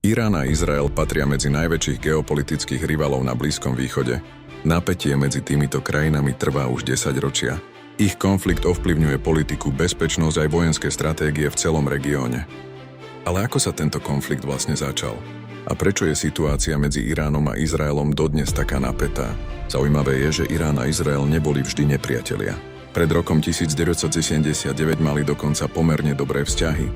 Irán a Izrael patria medzi najväčších geopolitických rivalov na Blízkom východe. Napätie medzi týmito krajinami trvá už 10 ročia. Ich konflikt ovplyvňuje politiku, bezpečnosť aj vojenské stratégie v celom regióne. Ale ako sa tento konflikt vlastne začal? A prečo je situácia medzi Iránom a Izraelom dodnes taká napätá? Zaujímavé je, že Irán a Izrael neboli vždy nepriatelia. Pred rokom 1979 mali dokonca pomerne dobré vzťahy.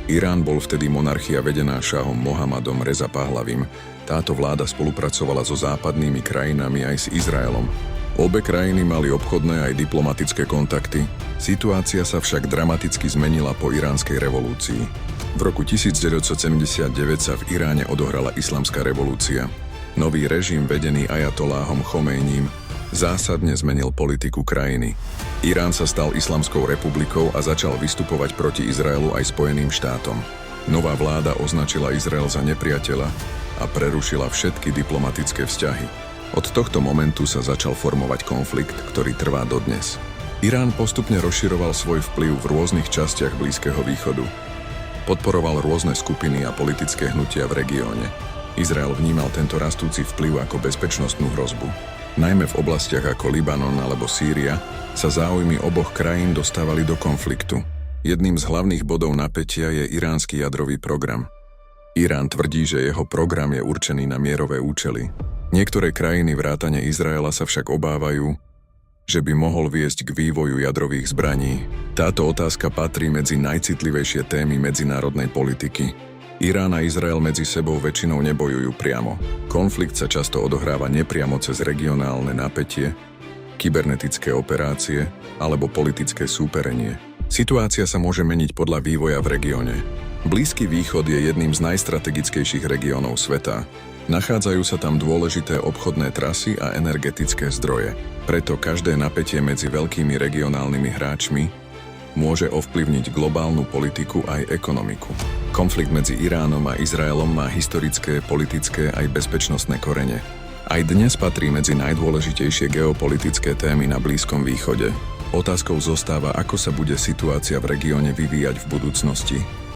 Irán bol vtedy monarchia vedená šáhom Mohammadom Reza Pahlavím. Táto vláda spolupracovala so západnými krajinami aj s Izraelom. Obe krajiny mali obchodné aj diplomatické kontakty. Situácia sa však dramaticky zmenila po iránskej revolúcii. V roku 1979 sa v Iráne odohrala islamská revolúcia. Nový režim vedený ajatoláhom Chomejním zásadne zmenil politiku krajiny. Irán sa stal islamskou republikou a začal vystupovať proti Izraelu aj Spojeným štátom. Nová vláda označila Izrael za nepriateľa a prerušila všetky diplomatické vzťahy. Od tohto momentu sa začal formovať konflikt, ktorý trvá dodnes. Irán postupne rozširoval svoj vplyv v rôznych častiach Blízkeho východu. Podporoval rôzne skupiny a politické hnutia v regióne. Izrael vnímal tento rastúci vplyv ako bezpečnostnú hrozbu. Najmä v oblastiach ako Libanon alebo Sýria sa záujmy oboch krajín dostávali do konfliktu. Jedným z hlavných bodov napätia je iránsky jadrový program. Irán tvrdí, že jeho program je určený na mierové účely. Niektoré krajiny vrátane Izraela sa však obávajú, že by mohol viesť k vývoju jadrových zbraní. Táto otázka patrí medzi najcitlivejšie témy medzinárodnej politiky. Irán a Izrael medzi sebou väčšinou nebojujú priamo. Konflikt sa často odohráva nepriamo cez regionálne napätie, kybernetické operácie alebo politické súperenie. Situácia sa môže meniť podľa vývoja v regióne. Blízky východ je jedným z najstrategickejších regiónov sveta. Nachádzajú sa tam dôležité obchodné trasy a energetické zdroje. Preto každé napätie medzi veľkými regionálnymi hráčmi môže ovplyvniť globálnu politiku aj ekonomiku. Konflikt medzi Iránom a Izraelom má historické, politické aj bezpečnostné korene. Aj dnes patrí medzi najdôležitejšie geopolitické témy na Blízkom východe. Otázkou zostáva, ako sa bude situácia v regióne vyvíjať v budúcnosti.